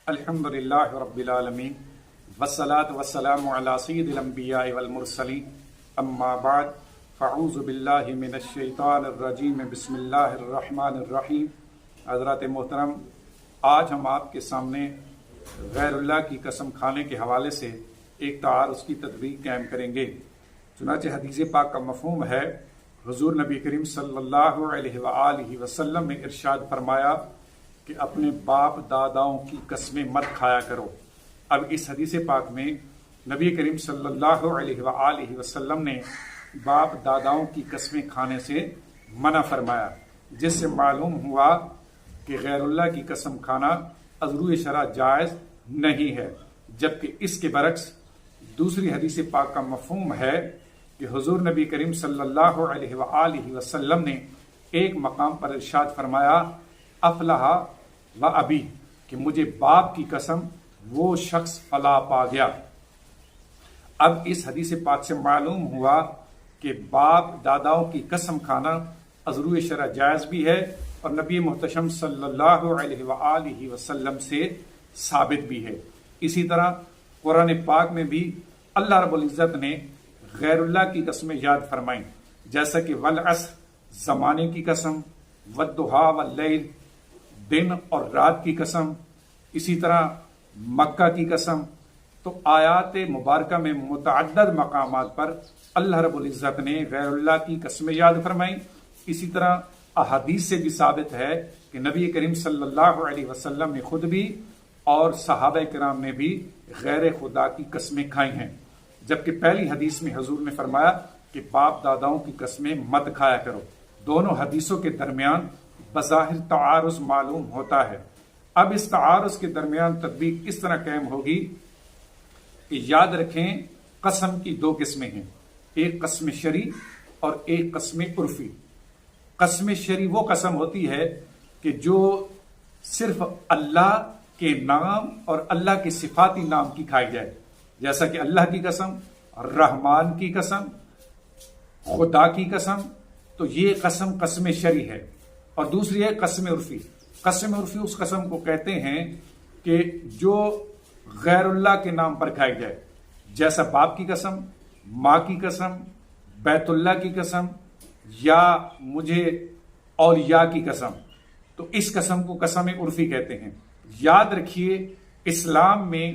الحمدللہ رب العالمین والصلاة والسلام علی سید الانبیاء والمرسلین اما بعد فاعوذ باللہ من الشیطان الرجیم بسم اللہ الرحمن الرحیم۔ حضرات محترم، آج ہم آپ کے سامنے غیر اللہ کی قسم کھانے کے حوالے سے ایک تعارض کی تطبیق قائم کریں گے۔ چنانچہ حدیث پاک کا مفہوم ہے، حضور نبی کریم صلی اللہ علیہ وآلہ وسلم نے ارشاد فرمایا کہ اپنے باپ داداؤں کی قسمیں مت کھایا کرو۔ اب اس حدیث پاک میں نبی کریم صلی اللہ علیہ وآلہ وسلم نے باپ داداؤں کی قسمیں کھانے سے منع فرمایا، جس سے معلوم ہوا کہ غیر اللہ کی قسم کھانا از روئے شرع جائز نہیں ہے، جبکہ اس کے برعکس دوسری حدیث پاک کا مفہوم ہے کہ حضور نبی کریم صلی اللہ علیہ وآلہ وسلم نے ایک مقام پر ارشاد فرمایا، افلح و ابی، کہ مجھے باپ کی قسم وہ شخص فلاح پا گیا۔ اب اس حدیث پاک سے معلوم ہوا کہ باپ داداؤں کی قسم کھانا از روئے شرع جائز بھی ہے اور نبی محتشم صلی اللہ علیہ وآلہ وسلم سے ثابت بھی ہے۔ اسی طرح قرآن پاک میں بھی اللہ رب العزت نے غیر اللہ کی قسمیں یاد فرمائیں، جیسا کہ والعصر، زمانے کی قسم، والضحیٰ واللیل، دن اور رات کی قسم، اسی طرح مکہ کی قسم۔ تو آیات مبارکہ میں متعدد مقامات پر اللہ رب العزت نے غیر اللہ کی قسمیں یاد فرمائیں۔ اسی طرح احادیث سے بھی ثابت ہے کہ نبی کریم صلی اللہ علیہ وسلم نے خود بھی اور صحابہ کرام نے بھی غیر خدا کی قسمیں کھائی ہیں، جبکہ پہلی حدیث میں حضور نے فرمایا کہ باپ داداؤں کی قسمیں مت کھایا کرو۔ دونوں حدیثوں کے درمیان بظاہر تعارض معلوم ہوتا ہے۔ اب اس تعارض کے درمیان تطبیق اس طرح قائم ہوگی کہ یاد رکھیں، قسم کی دو قسمیں ہیں، ایک قسم شرعی اور ایک قسم عرفی۔ قسم شرعی وہ قسم ہوتی ہے کہ جو صرف اللہ کے نام اور اللہ کے صفاتی نام کی کھائی جائے، جیسا کہ اللہ کی قسم، رحمان کی قسم، خدا کی قسم۔ تو یہ قسم شرعی ہے۔ اور دوسری ہے قسم عرفی۔ قسم عرفی اس قسم کو کہتے ہیں کہ جو غیر اللہ کے نام پر کھائی جائے، جیسا باپ کی قسم، ماں کی قسم، بیت اللہ کی قسم، یا مجھے اولیاء کی قسم۔ تو اس قسم کو قسم عرفی کہتے ہیں۔ یاد رکھیے، اسلام میں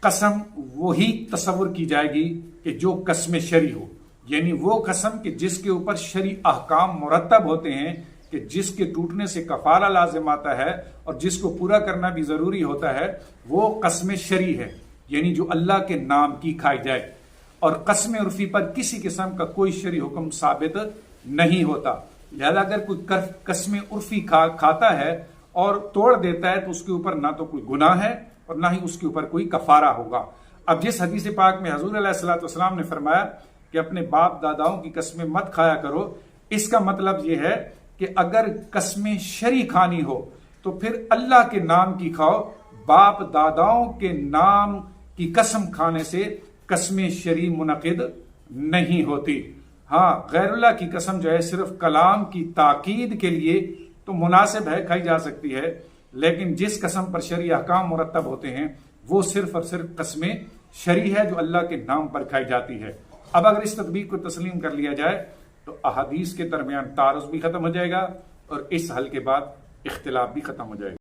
قسم وہی تصور کی جائے گی کہ جو قسم شرعی ہو، یعنی وہ قسم کہ جس کے اوپر شرعی احکام مرتب ہوتے ہیں، کہ جس کے ٹوٹنے سے کفارہ لازم آتا ہے اور جس کو پورا کرنا بھی ضروری ہوتا ہے، وہ قسم شرعی ہے، یعنی جو اللہ کے نام کی کھائی جائے۔ اور قسم عرفی پر کسی قسم کا کوئی شرعی حکم ثابت نہیں ہوتا، لہذا اگر کوئی قسم عرفی کھاتا ہے اور توڑ دیتا ہے تو اس کے اوپر نہ تو کوئی گناہ ہے اور نہ ہی اس کے اوپر کوئی کفارہ ہوگا۔ اب جس حدیث پاک میں حضور علیہ الصلوۃ والسلام نے فرمایا کہ اپنے باپ داداؤں کی قسمیں مت کھایا کرو، اس کا مطلب یہ ہے کہ اگر قسمیں شرعی کھانی ہو تو پھر اللہ کے نام کی کھاؤ، باپ داداؤں کے نام کی قسم کھانے سے قسمیں شرعی منعقد نہیں ہوتی۔ ہاں، غیر اللہ کی قسم جو ہے صرف کلام کی تاکید کے لیے تو مناسب ہے، کھائی جا سکتی ہے، لیکن جس قسم پر شرعی احکام مرتب ہوتے ہیں وہ صرف اور صرف قسمیں شرعی ہے جو اللہ کے نام پر کھائی جاتی ہے۔ اب اگر اس تطبیق کو تسلیم کر لیا جائے تو احادیث کے درمیان تعارض بھی ختم ہو جائے گا اور اس حل کے بعد اختلاف بھی ختم ہو جائے گا۔